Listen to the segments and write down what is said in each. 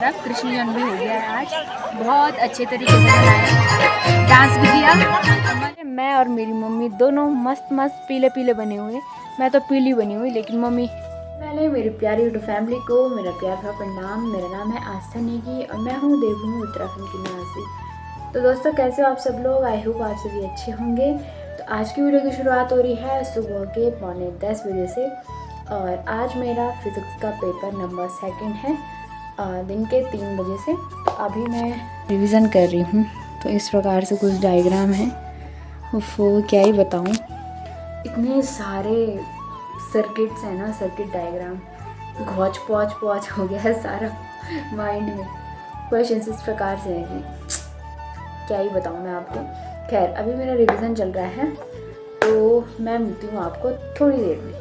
कृष्ण जन्म भी हो गया है आज, बहुत अच्छे तरीके से मनाया, डांस भी किया। मैं और मेरी मम्मी दोनों मस्त मस्त पीले पीले बने हुए। मैं तो पीली बनी हुई, लेकिन मम्मी। पहले मेरी प्यारी यूट्यूब फैमिली को मेरा प्यार भरा प्रणाम। मेरा नाम है आस्था नेगी और मैं हूँ देवभूमि उत्तराखंड की निवासी। तो दोस्तों, कैसे हो आप सब लोग? आई होप आप सभी अच्छे होंगे। तो आज की वीडियो की शुरुआत हो रही है सुबह के 9:45 बजे से, और आज मेरा फिज़िक्स का पेपर नंबर 2 है, दिन के 3 बजे से। तो अभी मैं रिवीजन कर रही हूँ। तो इस प्रकार से कुछ डायग्राम हैं। वो क्या ही बताऊँ, इतने सारे सर्किट्स हैं ना, सर्किट डायग्राम, घौच पौच पौच हो गया है सारा माइंड में। क्वेश्चंस इस प्रकार से हैं कि क्या ही बताऊँ मैं आपको। खैर, अभी मेरा रिवीजन चल रहा है, तो मैं मिलती हूँ आपको थोड़ी देर में।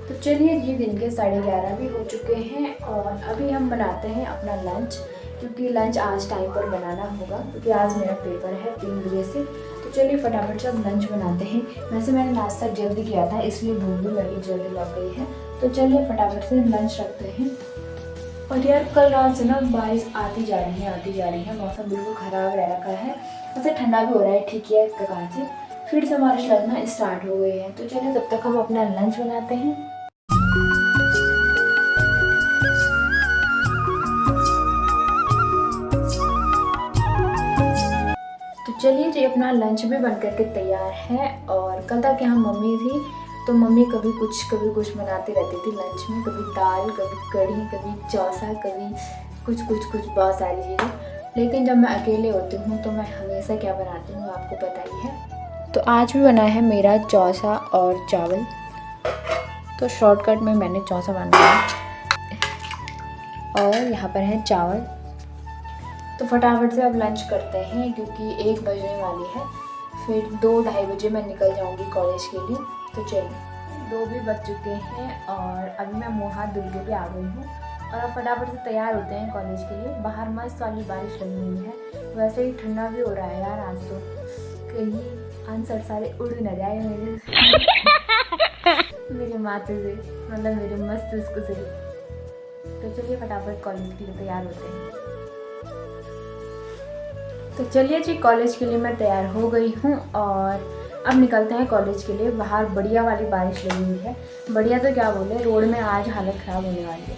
तो चलिए, ये दिन के 11:30 भी हो चुके हैं और अभी हम बनाते हैं अपना लंच, क्योंकि लंच आज टाइम पर बनाना होगा, क्योंकि आज मेरा पेपर है 3 बजे से। तो चलिए फटाफट से अब लंच बनाते हैं। वैसे मैंने नाश्ता जल्दी किया था, इसलिए भूख भी मेरी जल्दी लग गई है। तो चलिए फटाफट से लंच रखते हैं। और यार, कल रात से ना बारिश आती जा रही है। मौसम बिल्कुल ख़राब रह रखा है। वैसे ठंडा भी हो रहा है, ठीक है, एक प्रकार से। फिर से बारिश लगना स्टार्ट हो गई है। तो चलिए तब तक हम अपना लंच बनाते हैं। तो चलिए जी, अपना लंच भी बन करके तैयार है। और कल तक यहाँ मम्मी थी, तो मम्मी कभी कुछ बनाती रहती थी लंच में। कभी दाल, कभी कढ़ी, कभी चौसा, कभी कुछ बहुत सारी चीज़ें। लेकिन जब मैं अकेले होती हूँ तो मैं हमेशा क्या बनाती हूँ आपको पता ही है। तो आज भी बना है मेरा चौसा और चावल। तो शॉर्टकट में मैंने चौसा बनाया और यहाँ पर है चावल। तो फटाफट से अब लंच करते हैं, क्योंकि 1 बजने वाली है। फिर 2-2:30 बजे मैं निकल जाऊंगी कॉलेज के लिए। तो चलिए, 2 भी बज चुके हैं और अभी मैं मुँह हाथ धुल के भी आ गई हूँ। और अब फटाफट से तैयार होते हैं कॉलेज के लिए। बाहर मस्त वाली बारिश लगी हुई है, वैसे ही ठंडा भी हो रहा है यार आज तो। कहीं आंसर सारे उड़ न जाए मेरे माथे से, मतलब मेरे मस्तिष्क से। तो चलिए फटाफट कॉलेज के लिए तैयार होते हैं। तो चलिए जी, कॉलेज के लिए मैं तैयार हो गई हूँ और अब निकलते हैं कॉलेज के लिए। बाहर बढ़िया वाली बारिश लगी हुई है। बढ़िया तो क्या बोले, रोड में आज हालत ख़राब होने वाली है।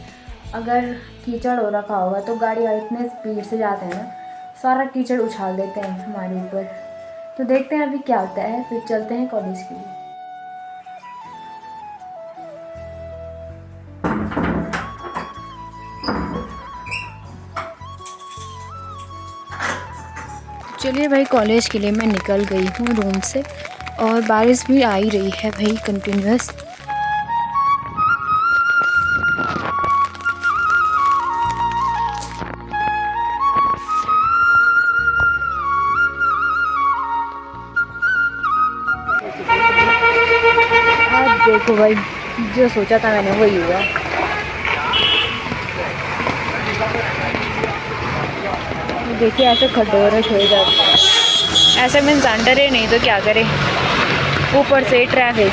अगर कीचड़ हो रखा होगा तो गाड़ी वाले इतने स्पीड से जाते हैं ना, सारा कीचड़ उछाल देते हैं हमारे ऊपर। तो देखते हैं अभी क्या होता है, फिर चलते हैं कॉलेज के लिए। चलिए भाई, कॉलेज के लिए मैं निकल गई हूँ रूम से, और बारिश भी आ ही रही है भाई कंटिन्यूअस। अब देखो भाई, जो सोचा था मैंने वही हुआ। देखिए ऐसे खड्डोरे हो जाते हैं, ऐसे मीन्स अंडर है, नहीं तो क्या करें, ऊपर से ट्रैफिक।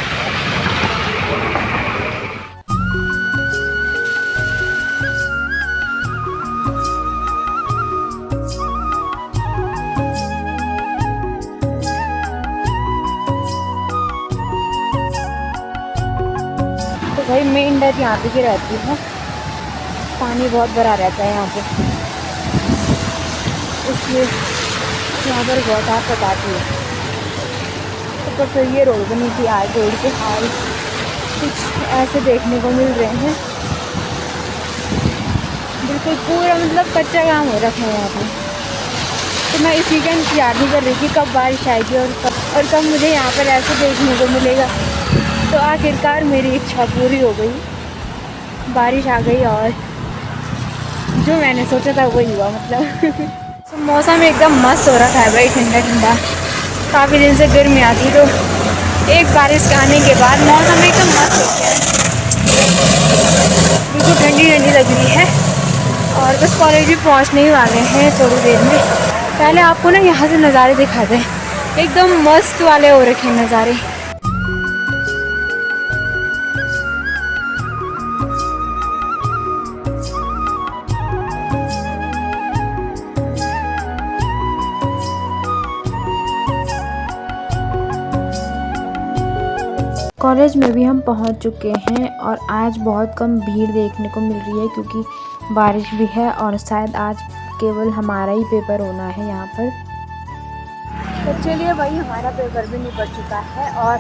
तो भाई मेन डर यहाँ पे की रहती है, पानी बहुत भरा रहता है यहाँ पे, इसलिए यहाँ पर बहुत आफत आती है। ऊपर से ये रोड बनी थी, आज रोड के हाल कुछ ऐसे देखने को मिल रहे हैं। बिल्कुल पूरा मतलब कच्चा काम हो रखा है यहाँ पे। तो मैं इसी का इंतजार नहीं कर रही थी कब बारिश आएगी और कब मुझे यहाँ पर ऐसे देखने को मिलेगा। तो आखिरकार मेरी इच्छा पूरी हो गई, बारिश आ गई और जो मैंने सोचा था वही हुआ। मतलब तो मौसम एकदम मस्त हो रखा है भाई, ठंडा ठंडा। काफ़ी दिन से गर्मी आती, तो एक बारिश आने के बाद मौसम एकदम मस्त हो गया है, बिल्कुल ठंडी ठंडी लग रही है। और बस कॉलेज भी पहुँचने ही वाले हैं थोड़ी देर में। पहले आपको ना यहाँ से नज़ारे दिखाते हैं, एकदम मस्त वाले हो रखे हैं नज़ारे। कॉलेज में भी हम पहुंच चुके हैं और आज बहुत कम भीड़ देखने को मिल रही है क्योंकि बारिश भी है और शायद आज केवल हमारा ही पेपर होना है यहाँ पर। तो चलिए भाई, हमारा पेपर भी निपट चुका है और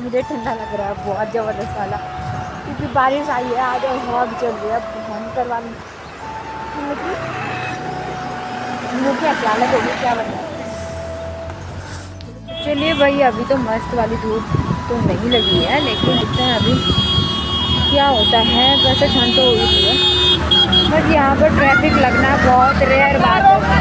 मुझे ठंडा लग रहा है बहुत ज़बरदस्त वाला, क्योंकि बारिश आई है आज और हवा भी चल रही है भयंकर वाली। मुँह की अचानक होगी क्या बता। चलिए भाई, अभी तो मस्त वाली धूप तो नहीं लगी है, लेकिन देखते हैं अभी क्या होता है। वैसे ठंड तो हुई है, बट यहाँ पर ट्रैफिक लगना बहुत रेयर बात है।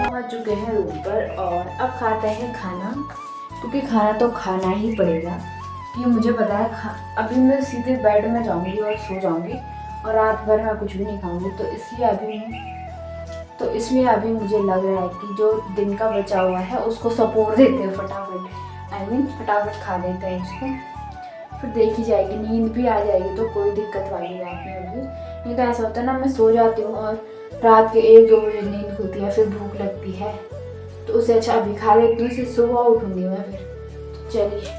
पहुँच चुके हैं रूम पर और अब खाते हैं खाना, क्योंकि खाना तो खाना ही पड़ेगा। कि मुझे पता है अभी मैं सीधे बेड में जाऊंगी और सो जाऊंगी और रात भर मैं कुछ भी नहीं खाऊंगी। तो इसलिए अभी मुझे लग रहा है कि जो दिन का बचा हुआ है उसको सपोर्ट देते हैं फटाफट, फटाफट खा देते हैं उसको, फिर देखी जाएगी। नींद भी आ जाएगी तो कोई दिक्कत वाली बात नहीं होगी। नहीं तो ऐसा होता है ना, मैं सो जाती हूँ और रात के 1-2 बजे नींद खुलती है, फिर भूख लगती है, तो उससे अच्छा अभी खा लेती हूँ, फिर सुबह उठूँगी मैं फिर। तो चलिए,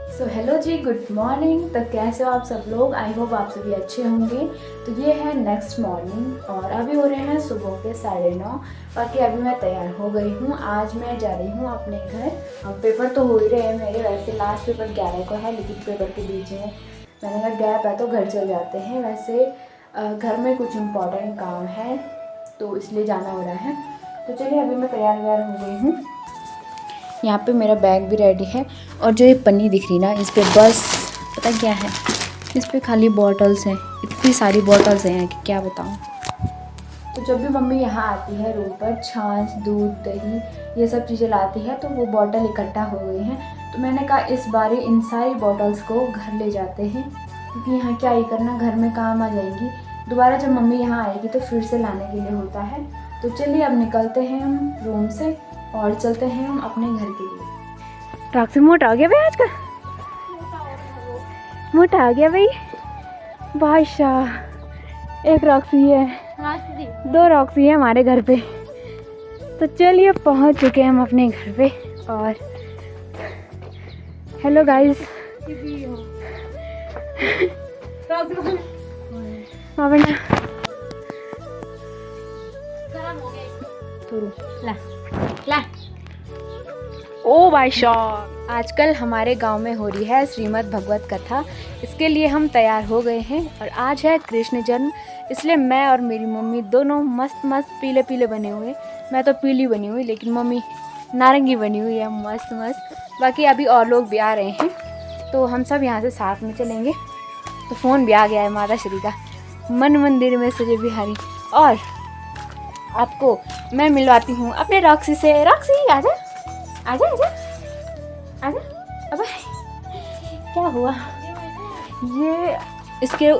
सो हेलो जी, गुड मॉर्निंग। तो कैसे हो आप सब लोग? आई होप आप सभी अच्छे होंगे। तो ये है नेक्स्ट मॉर्निंग और अभी हो रहे हैं सुबह के 9:30। बाकी अभी मैं तैयार हो गई हूँ। आज मैं जा रही हूँ अपने घर। अब पेपर तो हो ही रहे हैं मेरे, वैसे लास्ट पेपर 11 को है, लेकिन पेपर के बीच में मैंने कहा गैप है तो घर चल जाते हैं। वैसे घर में कुछ इम्पोर्टेंट काम है तो इसलिए जाना हो रहा है। तो चलिए, अभी मैं तैयार हो गई हूँ। यहाँ पे मेरा बैग भी रेडी है और जो ये पन्नी दिख रही ना, इस पे बस पता क्या है, इस पे खाली बॉटल्स हैं। इतनी सारी बॉटल्स हैं कि क्या बताऊँ। तो जब भी मम्मी यहाँ आती है रूम पर, छाछ, दूध, दही ये सब चीज़ें लाती है, तो वो बॉटल इकट्ठा हो गई हैं। तो मैंने कहा इस बार इन सारी बॉटल्स को घर ले जाते हैं, क्योंकि यहाँ क्या ही करना, घर में काम आ जाएंगी। दोबारा जब मम्मी यहाँ आएगी तो फिर से लाने के लिए होता है। तो चलिए, अब निकलते हैं हम रूम से और चलते हैं हम अपने घर के लिए। रॉक्सी मोटा आ गया भाई, आज का मोटा आ गया भाई। बादशाह, एक रॉक्सी है, 2 रॉक्सी है हमारे घर पे। तो चलिए, पहुंच चुके हैं हम अपने घर पे। और हेलो गाइस, हाँ बेटा, ला। ओ भाई शाह, आजकल हमारे गांव में हो रही है श्रीमद् भगवत कथा। इसके लिए हम तैयार हो गए हैं और आज है कृष्ण जन्म, इसलिए मैं और मेरी मम्मी दोनों मस्त मस्त पीले पीले बने हुए। मैं तो पीली बनी हुई, लेकिन मम्मी नारंगी बनी हुई है, मस्त मस्त। बाकी अभी और लोग भी आ रहे हैं, तो हम सब यहाँ से साथ में चलेंगे। तो फ़ोन भी आ गया है माता श्री का, मन मंदिर में सजे बिहारी। और आपको मैं मिलवाती हूँ अपने रॉक्सी से। रॉक्सी, आजा आजा आजा आजा। अबे क्या हुआ? ये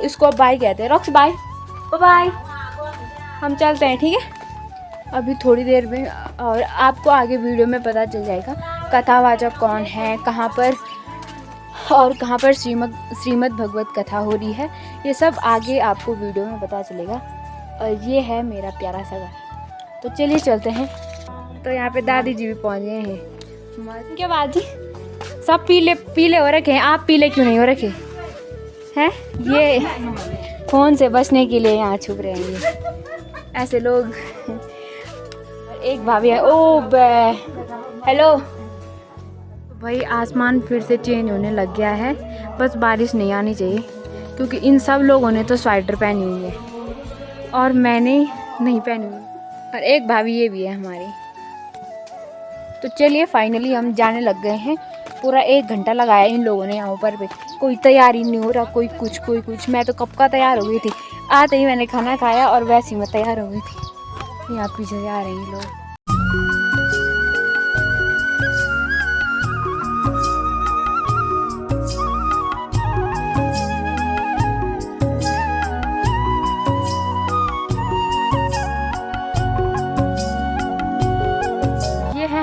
इसको बाय कहते हैं। Roxy bye, bye. हम चलते हैं, ठीक है, अभी थोड़ी देर में। और आपको आगे वीडियो में पता चल जाएगा कथावाचक कौन है, कहाँ पर श्रीमद् भगवत कथा हो रही है। ये सब आगे आपको वीडियो में पता चलेगा। और ये है मेरा प्यारा सा घर। तो चलिए चलते हैं। तो यहाँ पे दादी जी भी पहुँच गए हैं। क्या बात जी, सब पीले पीले हो रखे हैं, आप पीले क्यों नहीं हो रखे हैं? ये फ़ोन से बचने के लिए यहाँ छुप रहे हैं ये ऐसे लोग। एक भाभी है, ओ बे, हेलो भाई। आसमान फिर से चेंज होने लग गया है, बस बारिश नहीं आनी चाहिए, क्योंकि इन सब लोगों ने तो स्वेटर पहनी हुई है और मैंने नहीं पहनी हुई। और एक भाभी ये भी है हमारी। तो चलिए, फाइनली हम जाने लग गए हैं। पूरा 1 घंटा लगाया इन लोगों ने यहाँ ऊपर पे, कोई तैयारी नहीं हो रहा, कोई कुछ। मैं तो कब का तैयार हो गई थी, आते ही मैंने खाना खाया और वैसे ही मैं तैयार हो गई थी। यहाँ पीछे से आ रहे हैं लोग।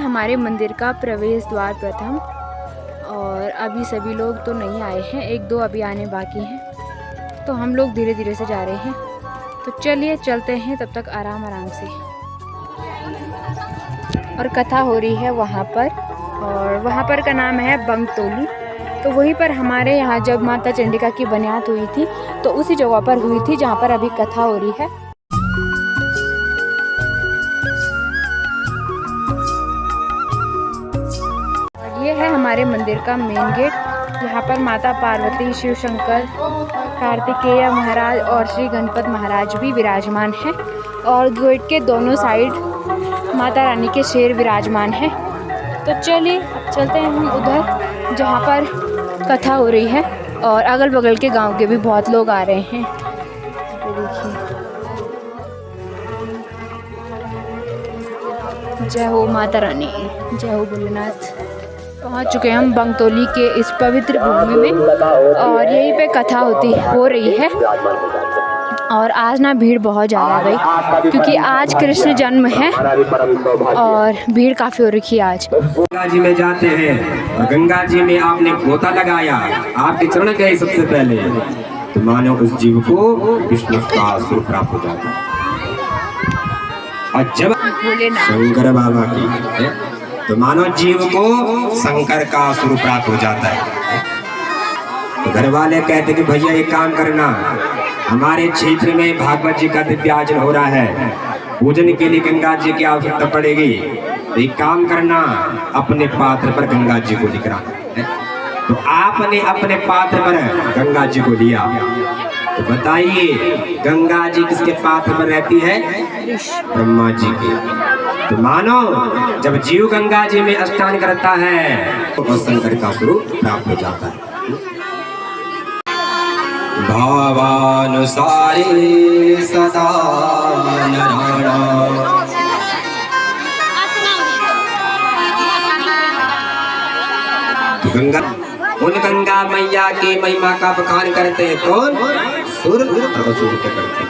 हमारे मंदिर का प्रवेश द्वार प्रथम। और अभी सभी लोग तो नहीं आए हैं, 1-2 अभी आने बाकी हैं। तो हम लोग धीरे धीरे से जा रहे हैं। तो चलिए चलते हैं, तब तक आराम आराम से। और कथा हो रही है वहाँ पर, और वहाँ पर का नाम है बंगतोली। तो वहीं पर हमारे यहाँ जब माता चंडिका की बनियात हुई थी तो उसी जगह पर हुई थी जहाँ पर अभी कथा हो रही है। और ये है हमारे मंदिर का मेन गेट। यहाँ पर माता पार्वती, शिव शंकर, कार्तिकेय महाराज और श्री गणपत महाराज भी विराजमान हैं। और गेट के दोनों साइड माता रानी के शेर विराजमान हैं। तो चलिए अब चलते हैं हम उधर जहाँ पर कथा हो रही है, और अगल बगल के गांव के भी बहुत लोग आ रहे हैं। तो देखिए, जय हो माता रानी, जय हो भोलेनाथ। पहुँच चुके हैं हम बंगतोली के इस पवित्र भूमि में, और यहीं पे कथा हो रही है। और आज ना भीड़ बहुत ज़्यादा है भाई, क्योंकि आज कृष्ण जन्म है और भीड़ काफ़ी हो रखी है आज। गंगा जी में जाते हैं और गंगा जी में आपने गोता लगाया, आपके चरण गए सबसे पहले, तो मानो उस जीव को विष्णु का स्वरूप प्राप्त हो जाता है। और जब शंकर बाबा की, तो मानो जीव को शंकर का स्वरूप प्राप्त हो जाता है। तो घर वाले कहते कि भैया एक काम करना, हमारे क्षेत्र में भागवत जी का दिव्यार्जन हो रहा है, पूजन के लिए गंगा जी की आवश्यकता पड़ेगी, तो एक काम करना, अपने पात्र पर गंगा जी को लिखना है। तो आपने अपने पात्र पर गंगा जी को लिया। तो बताइए गंगा जी किसके पात्र पर रहती है? ब्रह्मा जी के। तो मानो जब जीव गंगा जी में स्नान करता है तो शंकर का स्वरूप प्राप्त हो जाता है। भावानुसारे सदा नराणाम् गंगा, उन गंगा मैया की महिमा का बखान करते हैं कौन? सुर और असुर के करते हैं।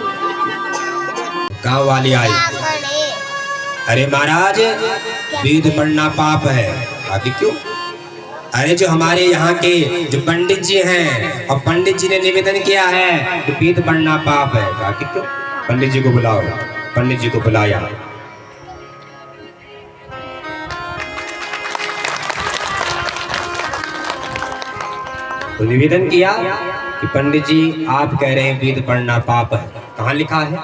गाँव वाले आए, अरे महाराज वेद पढ़ना पाप है। आगे क्यों? अरे जो हमारे यहाँ के जो पंडित जी हैं, और पंडित जी ने निवेदन किया है कि वेद पढ़ना पाप है। आगे क्यों? पंडित जी को बुलाओ। पंडित जी को बुलाया, तो निवेदन किया कि पंडित जी आप कह रहे हैं वेद पढ़ना पाप है, कहाँ लिखा है?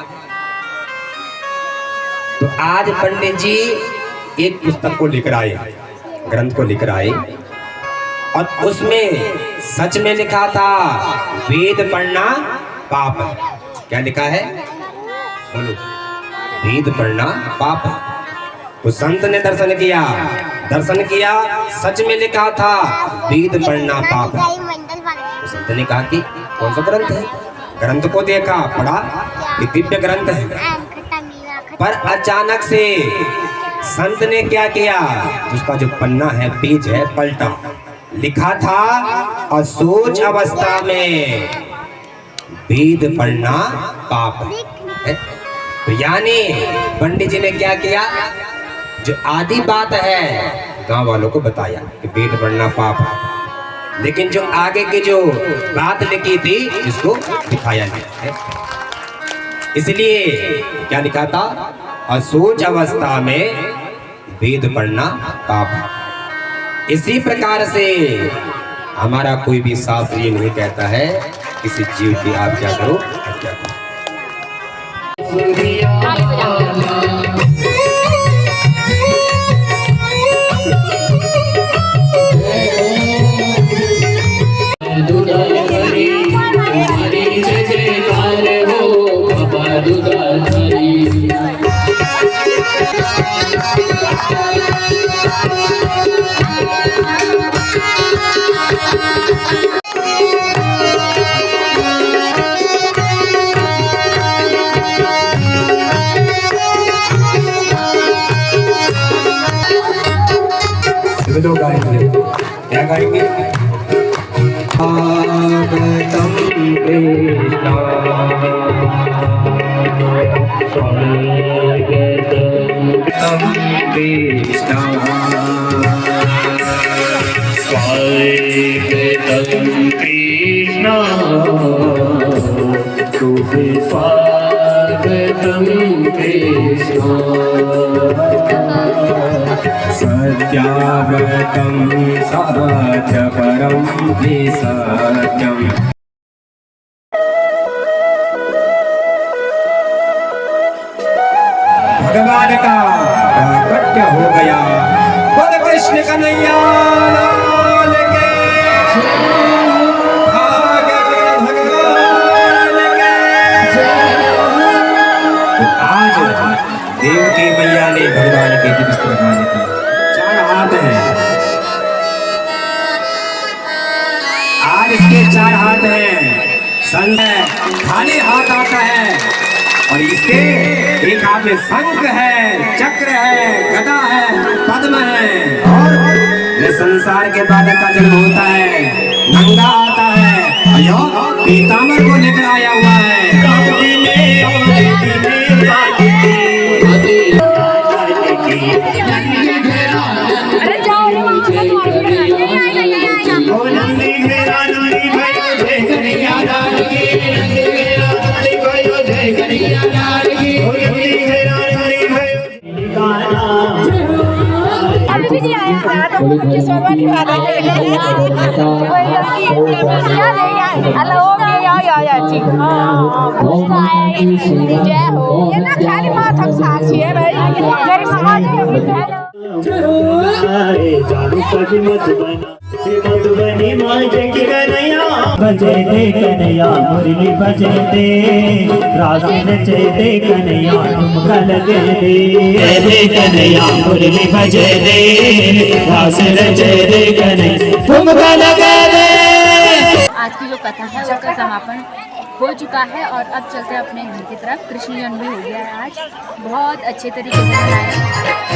तो आज पंडित जी एक पुस्तक को लिख रहा है, ग्रंथ को लिख रहा है, और उसमें सच में लिखा था वेद पढ़ना पाप है। क्या लिखा है? बोलो, वेद पढ़ना पाप है। तो संत ने दर्शन किया, सच में लिखा था वेद पढ़ना पाप है। तो संत ने कहा कि कौन सा ग्रंथ है? ग्रंथ को देखा, पढ़ा कि दिव्य ग्रंथ है। पर अचानक से संत ने क्या किया, उसका जो पन्ना है, पेज है, पलटा। लिखा था असोच अवस्था में वेद पढ़ना पाप है। तो यानी पंडित जी ने क्या किया, जो आदि बात है गांव वालों को बताया कि वेद पढ़ना पाप है, लेकिन जो आगे की जो बात लिखी थी इसको दिखाया नहीं है। इसलिए क्या लिखा था? असोच अवस्था में वेद पढ़ना पाप है। इसी प्रकार से हमारा कोई भी शास्त्र ये नहीं कहता है किसी जीव की आप क्या करो, हत्या करो। लोग गाएंगे, क्या गाएंगे? स्वागतम कृष्णा, स्वागतम कृष्णा, स्वागतम कृष्णा, तुझे स्वागत सत्याव्रतं साध्यपरं हि सत्यम्। भगवान का प्राकट्य हो गया। बोल कृष्ण कन्हैया लाल के। आज देवकी मैया ने भगवान के दिव्य स्थान की 4 हाथ हैं। आज इसके 4 हाथ हैं। खाली हाथ आता है और इसके एक हाथ में शंख है, चक्र है, गदा है, पद्म है। और ये संसार के बाद का जन्म होता है, नंगा आता है, अयो पीताम्बर को लेकर आया हुआ है। अभी भी नहीं आया तो मुझे शर्मा की बात है हेलो या जी जय हो ये ना खाली माथ हम साक्षी है भाई मेरी समाज में मधुबनी माज की कन्हैया बजे दे कन्हैया मुरली बजे दे रास नचे दे कन्हैया ठुमका लगे दे कन्हैया मुरली बजे दे रास नचे दे कन्हैया ठुमका लगे दे। आज की जो कथा है उसका समापन हो चुका है और अब चलते हैं अपने घर की तरफ। कृष्ण जन्म भी हो गया है आज, बहुत अच्छे तरीके से मनाया।